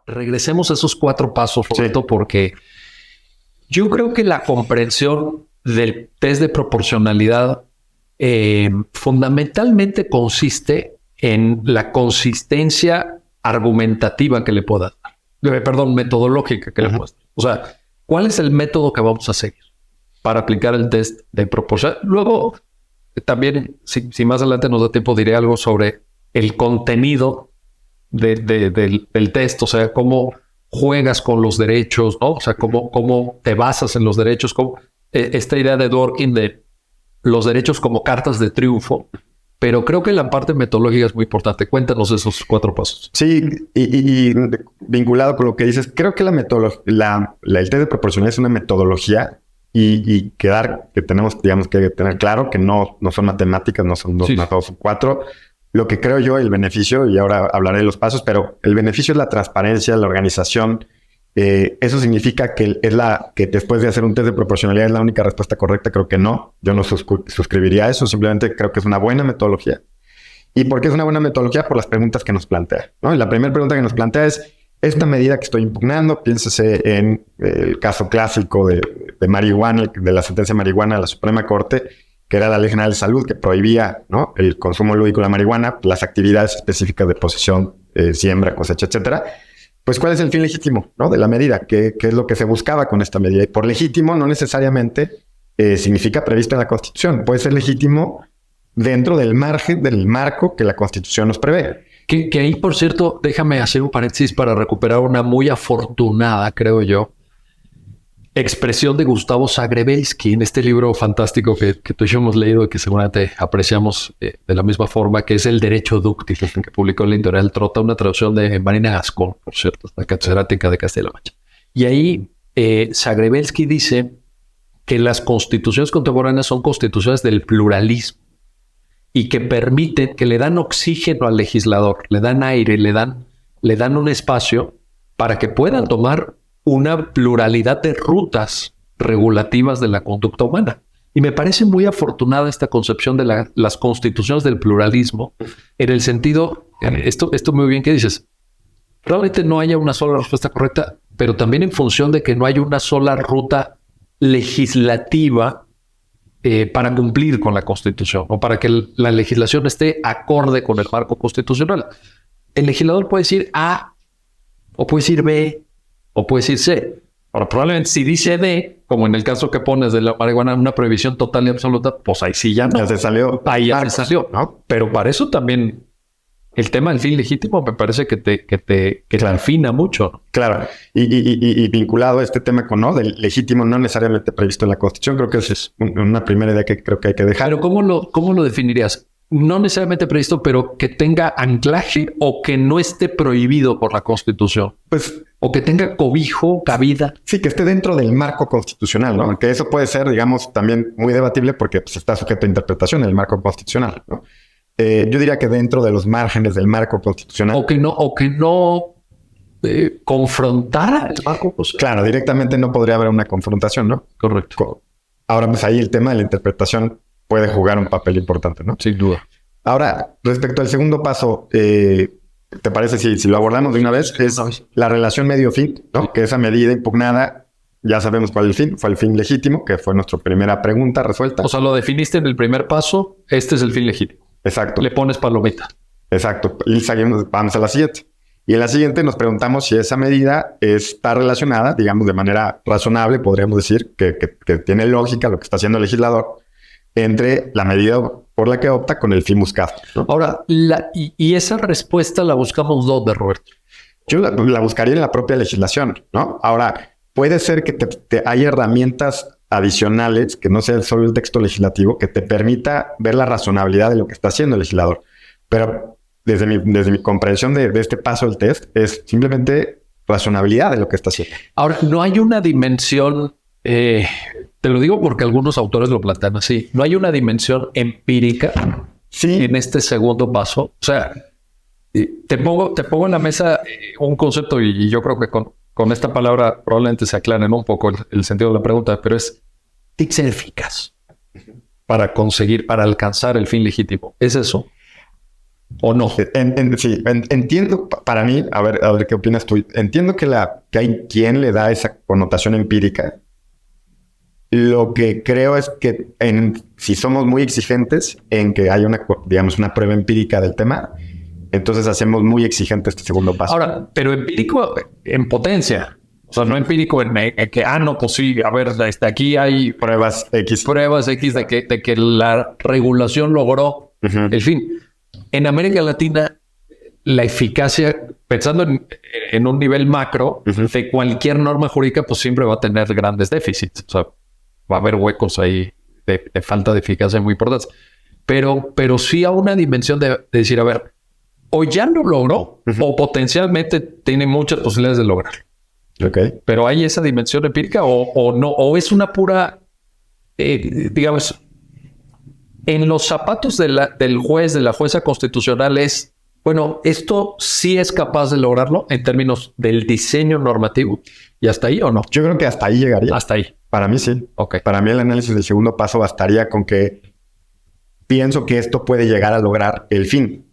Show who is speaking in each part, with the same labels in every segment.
Speaker 1: regresemos a esos 4 pasos, Roberto, sí, porque yo creo que la comprensión del test de proporcionalidad fundamentalmente consiste en la consistencia argumentativa que le pueda dar. Metodológica que le pueda dar. O sea, ¿cuál es el método que vamos a seguir para aplicar el test de proporcionalidad? Luego, también, si más adelante nos da tiempo, diré algo sobre el contenido del test, o sea, cómo juegas con los derechos, ¿no? O sea, cómo te basas en los derechos, esta idea de Dworkin de los derechos como cartas de triunfo, pero creo que la parte metodológica es muy importante. Cuéntanos esos 4 pasos.
Speaker 2: Sí, y vinculado con lo que dices, creo que el test de proporcionalidad es una metodología y que tenemos, digamos, que tener claro que no son matemáticas, no son 2 más 2 son 4. Lo que creo yo, el beneficio, y ahora hablaré de los pasos, pero el beneficio es la transparencia, la organización. Eso significa que que después de hacer un test de proporcionalidad es la única respuesta correcta. Creo que no. Yo no suscribiría a eso. Simplemente creo que es una buena metodología. ¿Y por qué es una buena metodología? Por las preguntas que nos plantea, ¿no? Y la primera pregunta que nos plantea es, esta medida que estoy impugnando, piénsese en el caso clásico de marihuana, de la sentencia de marihuana de la Suprema Corte, que era la Ley General de Salud, que prohibía, ¿no?, el consumo lúdico de la marihuana, las actividades específicas de posesión, siembra, cosecha, etcétera. Pues, ¿cuál es el fin legítimo, ¿no?, de la medida? ¿Qué es lo que se buscaba con esta medida? Y por legítimo no necesariamente significa previsto en la Constitución. Puede ser legítimo dentro del margen, del marco que la Constitución nos prevé.
Speaker 1: Que ahí, por cierto, déjame hacer un paréntesis para recuperar una muy afortunada, creo yo, expresión de Gustavo Zagrebelsky en este libro fantástico que tú y yo hemos leído y que seguramente apreciamos de la misma forma, que es El Derecho Dúctil, que publicó en la editorial Trota, una traducción de Marina Gascón, por cierto, la catedrática de Castilla-La Mancha. Y ahí Zagrebelsky dice que las constituciones contemporáneas son constituciones del pluralismo y que permiten, que le dan oxígeno al legislador, le dan aire, le dan un espacio para que puedan tomar una pluralidad de rutas regulativas de la conducta humana. Y me parece muy afortunada esta concepción de las constituciones del pluralismo, en el sentido, esto muy bien que dices, probablemente no haya una sola respuesta correcta, pero también en función de que no hay una sola ruta legislativa para cumplir con la Constitución, o para que la legislación esté acorde con el marco constitucional. El legislador puede decir A, o puede decir B, o puede decir C. Ahora, probablemente si dice D, como en el caso que pones de la marihuana, una prohibición total y absoluta, pues ahí sí ya no.
Speaker 2: Ya se salió.
Speaker 1: Ahí ya se salió, ¿no? Pero para eso también el tema del fin legítimo me parece que te afina mucho, ¿no?
Speaker 2: Claro. Y vinculado a este tema con, ¿no?, del legítimo no necesariamente previsto en la Constitución, creo que esa es una primera idea que creo que hay que dejar.
Speaker 1: Pero ¿cómo lo definirías? No necesariamente previsto, pero que tenga anclaje o que no esté prohibido por la Constitución.
Speaker 2: Pues,
Speaker 1: o que tenga cobijo, cabida.
Speaker 2: Sí, que esté dentro del marco constitucional, ¿no? Aunque eso puede ser, digamos, también muy debatible porque pues, está sujeto a interpretación en el marco constitucional, ¿no? Yo diría que dentro de los márgenes del marco constitucional.
Speaker 1: O que no confrontara el marco constitucional.
Speaker 2: Claro, directamente no podría haber una confrontación, ¿no?
Speaker 1: Correcto.
Speaker 2: Ahora, pues ahí el tema de la interpretación puede jugar un papel importante, ¿no?
Speaker 1: Sin duda.
Speaker 2: Ahora, respecto al segundo paso, ¿te parece si lo abordamos de una vez? Es la relación medio-fin, ¿no? Sí. Que esa medida impugnada, ya sabemos cuál es el fin, fue el fin legítimo, que fue nuestra primera pregunta resuelta.
Speaker 1: O sea, lo definiste en el primer paso, este es el fin legítimo.
Speaker 2: Exacto.
Speaker 1: Le pones palomita.
Speaker 2: Exacto. Y vamos a la siguiente. Y en la siguiente nos preguntamos si esa medida está relacionada, digamos, de manera razonable, podríamos decir, que tiene lógica lo que está haciendo el legislador, entre la medida por la que opta con el fin buscado, ¿no?
Speaker 1: Ahora, y esa respuesta la buscamos ¿dónde, Roberto?
Speaker 2: Yo la buscaría en la propia legislación, ¿no? Ahora, puede ser que haya herramientas adicionales, que no sea solo el texto legislativo, que te permita ver la razonabilidad de lo que está haciendo el legislador. Pero desde mi comprensión de este paso del test, es simplemente razonabilidad de lo que está haciendo.
Speaker 1: Ahora, no hay una dimensión... te lo digo porque algunos autores lo plantean así. No hay una dimensión empírica en este segundo paso. O sea, te pongo en la mesa un concepto y yo creo que con esta palabra probablemente se aclare, ¿no?, un poco el sentido de la pregunta, pero es tiene que ser eficaz para alcanzar el fin legítimo. ¿Es eso? ¿O no?
Speaker 2: Sí, entiendo, para mí, a ver qué opinas tú. Entiendo que hay quien le da esa connotación empírica. Lo que creo es que si somos muy exigentes en que haya una prueba empírica del tema, entonces hacemos muy exigente este segundo paso.
Speaker 1: Ahora, pero empírico en potencia. O sea, no empírico en que, no, pues sí, a ver, aquí hay
Speaker 2: Pruebas X.
Speaker 1: Pruebas X de que la regulación logró el fin. En América Latina, la eficacia, pensando en un nivel macro, de cualquier norma jurídica, pues siempre va a tener grandes déficits. O sea, va a haber huecos ahí de falta de eficacia muy importantes. Pero sí a una dimensión de decir, a ver, o ya lo logró, o potencialmente tiene muchas posibilidades de lograrlo.
Speaker 2: Okay.
Speaker 1: Pero hay esa dimensión empírica o no, o es una pura, digamos, en los zapatos del juez, de la jueza constitucional es, bueno, esto sí es capaz de lograrlo en términos del diseño normativo. ¿Y hasta ahí o no?
Speaker 2: Yo creo que hasta ahí llegaría.
Speaker 1: Hasta ahí.
Speaker 2: Para mí sí.
Speaker 1: Okay.
Speaker 2: Para mí el análisis del segundo paso bastaría con que pienso que esto puede llegar a lograr el fin.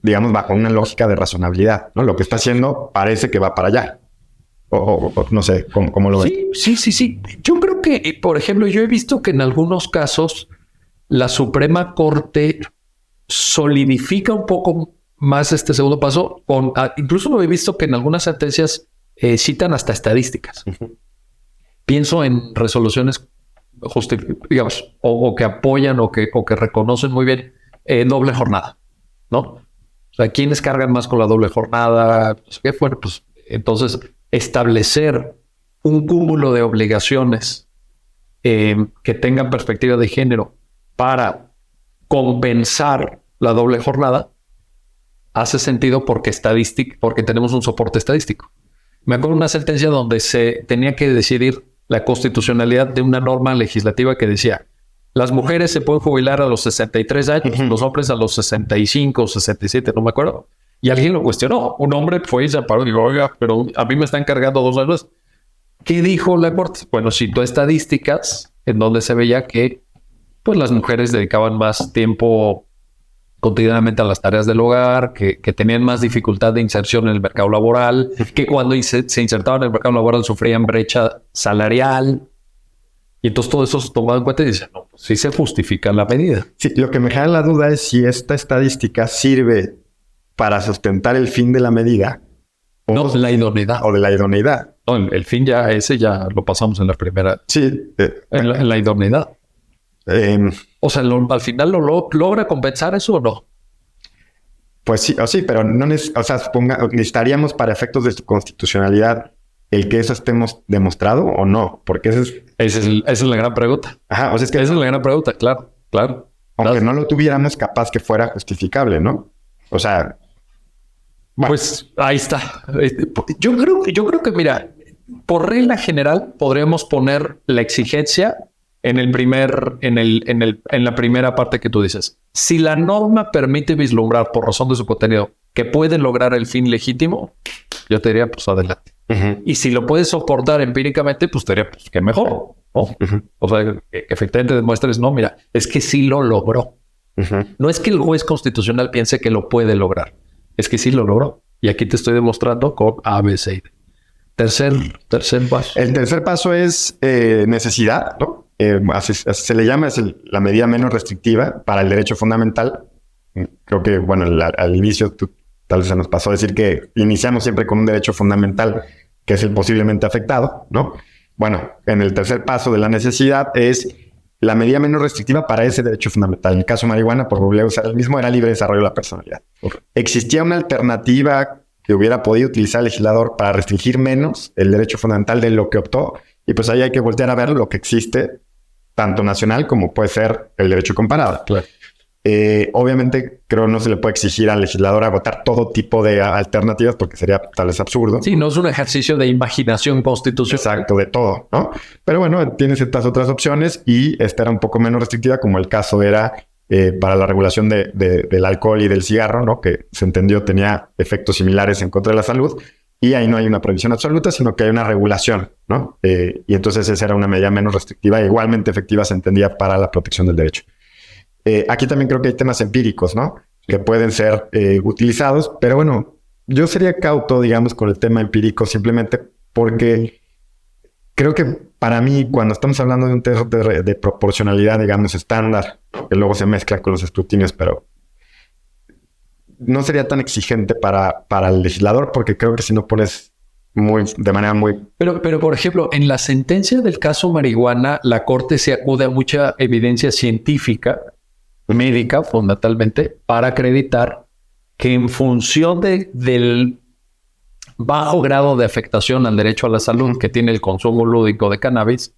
Speaker 2: Digamos, bajo una lógica de razonabilidad, ¿no? Lo que está haciendo parece que va para allá. O no sé, ¿cómo lo ves?
Speaker 1: Sí. Yo creo que, por ejemplo, yo he visto que en algunos casos la Suprema Corte solidifica un poco más este segundo paso. Incluso lo he visto que en algunas sentencias citan hasta estadísticas. Pienso en resoluciones, digamos, o que apoyan o que reconocen muy bien doble jornada, ¿no? O sea, ¿quiénes cargan más con la doble jornada? ¿Qué fue? Pues entonces establecer un cúmulo de obligaciones que tengan perspectiva de género para compensar la doble jornada hace sentido porque tenemos un soporte estadístico. Me acuerdo de una sentencia donde se tenía que decidir la constitucionalidad de una norma legislativa que decía: las mujeres se pueden jubilar a los 63 años, los hombres a los 65 o 67, no me acuerdo. Y alguien lo cuestionó. Un hombre fue y se paró y dijo: oiga, pero a mí me están cargando 2 años. ¿Qué dijo la Corte? Bueno, citó estadísticas en donde se veía que pues las mujeres dedicaban más tiempo cotidianamente a las tareas del hogar, que tenían más dificultad de inserción en el mercado laboral, que cuando se insertaban en el mercado laboral sufrían brecha salarial. Y entonces todo eso se tomaba en cuenta y dice, no, pues sí se justifica la medida.
Speaker 2: Sí, lo que me genera la duda es si esta estadística sirve para sustentar el fin de la medida.
Speaker 1: No, la idoneidad.
Speaker 2: O de la idoneidad.
Speaker 1: No, el fin ya lo pasamos en la primera.
Speaker 2: Sí.
Speaker 1: En la idoneidad. O sea, al final logra compensar eso o no.
Speaker 2: Pues sí, pero no necesitaríamos para efectos de su constitucionalidad el que eso estemos demostrado o no, porque
Speaker 1: esa es la gran pregunta.
Speaker 2: Ajá, o sea, es que
Speaker 1: esa es la gran pregunta, claro.
Speaker 2: Aunque no lo tuviéramos, capaz que fuera justificable, ¿no? O sea,
Speaker 1: bueno. Pues ahí está. Yo creo que, mira, por regla general podríamos poner la exigencia en la primera parte que tú dices. Si la norma permite vislumbrar por razón de su contenido que puede lograr el fin legítimo, yo te diría, pues adelante. Y si lo puedes soportar empíricamente, pues te diría, pues que mejor, ¿no? O sea, que efectivamente demuestres, no, mira, es que sí lo logró. No es que el juez constitucional piense que lo puede lograr, es que sí lo logró. Y aquí te estoy demostrando con A, B, C. Tercer paso.
Speaker 2: El tercer paso es necesidad, ¿no? Así se le llama, es la medida menos restrictiva para el derecho fundamental. Creo que, bueno, al inicio tal vez se nos pasó a decir que iniciamos siempre con un derecho fundamental que es el posiblemente afectado, ¿no? Bueno, en el tercer paso de la necesidad es la medida menos restrictiva para ese derecho fundamental. En el caso de marihuana, por volver a usar el mismo, era libre desarrollo de la personalidad. ¿Existía una alternativa que hubiera podido utilizar el legislador para restringir menos el derecho fundamental de lo que optó? Y pues ahí hay que voltear a ver lo que existe, tanto nacional como puede ser el derecho comparado.
Speaker 1: Claro.
Speaker 2: Obviamente, creo no se le puede exigir al legislador agotar todo tipo de alternativas porque sería tal vez absurdo.
Speaker 1: Sí, no es un ejercicio de imaginación constitucional.
Speaker 2: Exacto, de todo, ¿no? Pero bueno, tiene ciertas otras opciones y esta era un poco menos restrictiva, como el caso era para la regulación del alcohol y del cigarro, ¿no? Que se entendió tenía efectos similares en contra de la salud. Y ahí no hay una prohibición absoluta, sino que hay una regulación, ¿no? Y entonces esa era una medida menos restrictiva e igualmente efectiva se entendía para la protección del derecho. Aquí también creo que hay temas empíricos, ¿no? que pueden ser utilizados. Pero bueno, yo sería cauto, digamos, con el tema empírico simplemente porque creo que para mí, cuando estamos hablando de un test de proporcionalidad, digamos, estándar, que luego se mezcla con los escrutinios, pero no sería tan exigente para el legislador, porque creo que si no pones de manera muy...
Speaker 1: Pero, por ejemplo, en la sentencia del caso marihuana, la Corte se acude a mucha evidencia científica, médica, fundamentalmente, para acreditar que en función del bajo grado de afectación al derecho a la salud que tiene el consumo lúdico de cannabis,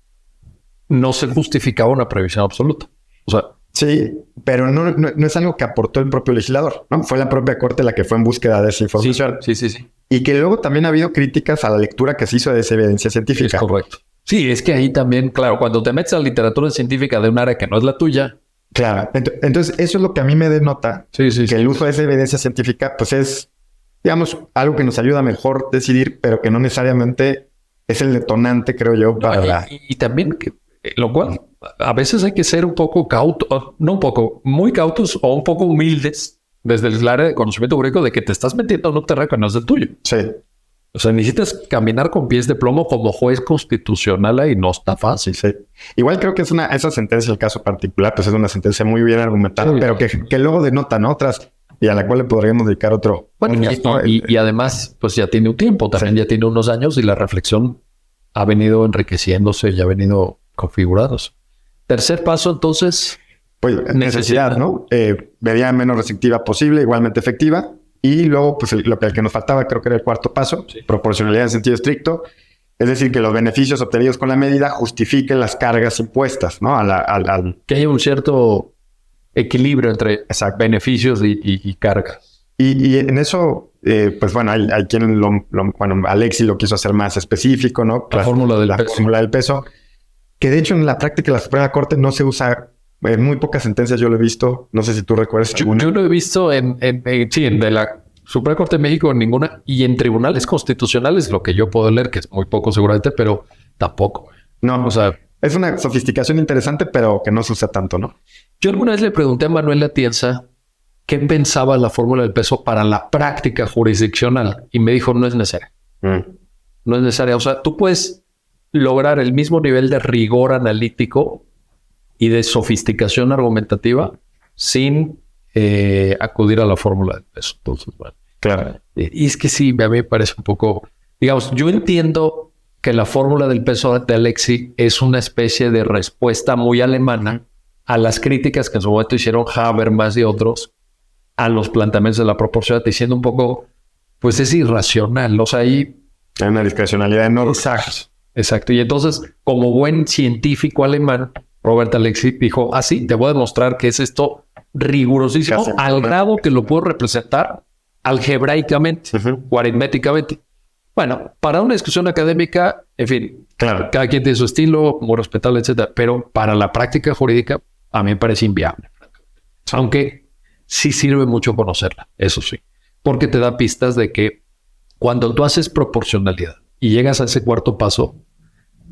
Speaker 1: no se justificaba una prohibición absoluta. O sea,
Speaker 2: sí, pero no es algo que aportó el propio legislador, ¿no? Fue la propia Corte la que fue en búsqueda de esa información.
Speaker 1: Sí.
Speaker 2: Y que luego también ha habido críticas a la lectura que se hizo de esa evidencia científica.
Speaker 1: Es correcto. Sí, es que ahí también, claro, cuando te metes a la literatura científica de un área que no es la tuya.
Speaker 2: Claro. Entonces, eso es lo que a mí me denota. Que el uso de esa evidencia científica, pues es, digamos, algo que nos ayuda a mejor decidir, pero que no necesariamente es el detonante, creo yo, para
Speaker 1: y también, lo cual, a veces hay que ser un poco cautos, no un poco, muy cautos o un poco humildes desde el área de conocimiento jurídico de que te estás metiendo en un terreno que no es el tuyo.
Speaker 2: Sí.
Speaker 1: O sea, necesitas caminar con pies de plomo como juez constitucional y no está fácil.
Speaker 2: Sí. Igual creo que esa sentencia, el caso particular, pues es una sentencia muy bien argumentada, sí, pero que luego denota, ¿no? Otras y a la cual le podríamos dedicar otro.
Speaker 1: Bueno, y además, pues ya tiene un tiempo, también ya tiene unos años y la reflexión ha venido enriqueciéndose y ha venido configurándose. Tercer paso, entonces.
Speaker 2: Pues necesidad, ¿no? Medida menos restrictiva posible, igualmente efectiva. Y luego, pues el que nos faltaba, creo que era el cuarto paso, sí, proporcionalidad en sentido estricto. Es decir, que los beneficios obtenidos con la medida justifiquen las cargas impuestas, ¿no?
Speaker 1: Que haya un cierto equilibrio entre beneficios y cargas.
Speaker 2: Y en eso, pues bueno, hay quien bueno, Alexis lo quiso hacer más específico, ¿no?
Speaker 1: La fórmula
Speaker 2: del peso. Que de hecho en la práctica de la Suprema Corte no se usa. En muy pocas sentencias yo lo he visto. No sé si tú recuerdas alguna.
Speaker 1: Yo lo he visto en de la Suprema Corte de México en ninguna. Y en tribunales constitucionales, lo que yo puedo leer, que es muy poco seguramente, pero tampoco.
Speaker 2: No, o sea, es una sofisticación interesante, pero que no se usa tanto, ¿no?
Speaker 1: Yo alguna vez le pregunté a Manuel Atienza qué pensaba la fórmula del peso para la práctica jurisdiccional. Y me dijo, no es necesaria. No es necesaria. O sea, tú puedes lograr el mismo nivel de rigor analítico y de sofisticación argumentativa sin acudir a la fórmula del peso. Entonces, bueno.
Speaker 2: Claro.
Speaker 1: Y es que sí, a mí me parece un poco... Digamos, yo entiendo que la fórmula del peso de Alexis es una especie de respuesta muy alemana a las críticas que en su momento hicieron Habermas y otros a los planteamientos de la proporcionalidad, diciendo un poco, pues es irracional. O sea, ahí...
Speaker 2: Hay una discrecionalidad enorme.
Speaker 1: Exacto. Y entonces, como buen científico alemán, Robert Alexis dijo, sí, te voy a demostrar que es esto rigurosísimo, al grado que lo puedo representar algebraicamente o aritméticamente. Bueno, para una discusión académica, en fin,
Speaker 2: claro,
Speaker 1: cada quien tiene su estilo, muy respetable, etcétera. Pero para la práctica jurídica, a mí me parece inviable. Aunque sí sirve mucho conocerla, eso sí. Porque te da pistas de que cuando tú haces proporcionalidad y llegas a ese cuarto paso,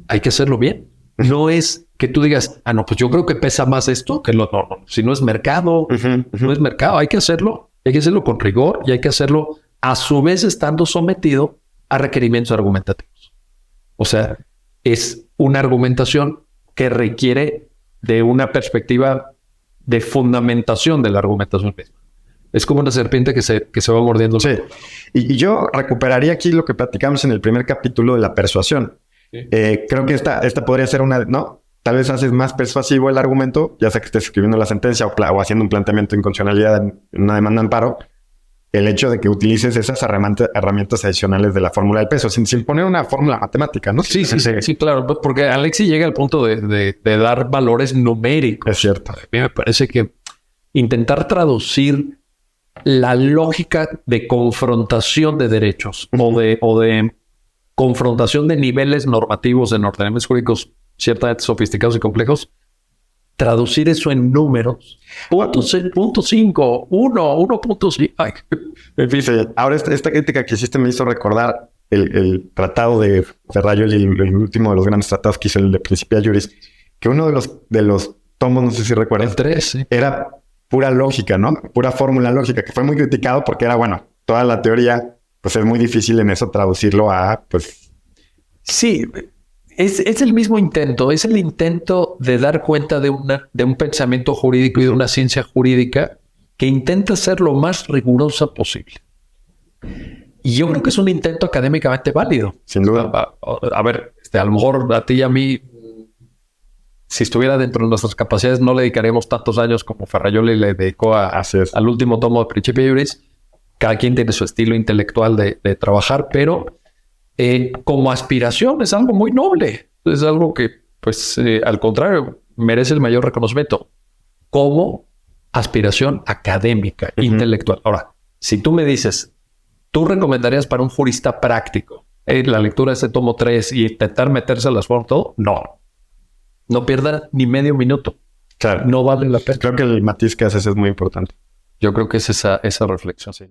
Speaker 1: hay que hacerlo bien. No es que tú digas, no, pues yo creo que pesa más esto que lo no. Si no es mercado, no es mercado. Hay que hacerlo con rigor y hay que hacerlo a su vez estando sometido a requerimientos argumentativos. O sea, es una argumentación que requiere de una perspectiva de fundamentación de la argumentación misma. Es como una serpiente que se va mordiendo.
Speaker 2: Sí. Y yo recuperaría aquí lo que platicamos en el primer capítulo de la persuasión. Sí. Creo que esta podría ser una... ¿no? Tal vez haces más persuasivo el argumento, ya sea que estés escribiendo la sentencia o haciendo un planteamiento de inconstitucionalidad en una demanda de amparo, el hecho de que utilices esas herramientas adicionales de la fórmula del peso, sin poner una fórmula matemática, ¿no?
Speaker 1: Sí, claro. Porque Alexis llega al punto de dar valores numéricos.
Speaker 2: Es cierto.
Speaker 1: A mí me parece que intentar traducir la lógica de confrontación de derechos o de confrontación de niveles normativos en ordenamientos jurídicos ciertamente sofisticados y complejos, traducir eso en números, 0.5, 1.5.
Speaker 2: En fin, sí. Ahora esta crítica que hiciste me hizo recordar el tratado de Ferraioli, el último de los grandes tratados que hizo, el de Principia Juris, que uno de los tomos, no sé si recuerdas,
Speaker 1: el 3, sí,
Speaker 2: era pura lógica, ¿no? Pura fórmula lógica, que fue muy criticado porque era, bueno, toda la teoría, pues es muy difícil en eso traducirlo a, pues...
Speaker 1: Sí, es el mismo intento, es el intento de dar cuenta de un pensamiento jurídico y de una ciencia jurídica que intenta ser lo más rigurosa posible. Y yo creo que es un intento académicamente válido.
Speaker 2: Sin duda.
Speaker 1: A ver, a lo mejor a ti y a mí, si estuviera dentro de nuestras capacidades, no le dedicaríamos tantos años como Ferrajoli le dedicó al último tomo de Principia Juris. Cada quien tiene su estilo intelectual de trabajar, pero como aspiración es algo muy noble. Es algo que, pues, al contrario, merece el mayor reconocimiento como aspiración académica, intelectual. Ahora, si tú me dices, ¿tú recomendarías para un jurista práctico la lectura de ese tomo 3 y intentar meterse a las formas todo? No. No pierda ni medio minuto.
Speaker 2: Claro.
Speaker 1: No vale la pena.
Speaker 2: Creo que el matiz que haces es muy importante.
Speaker 1: Yo creo que es esa reflexión, sí.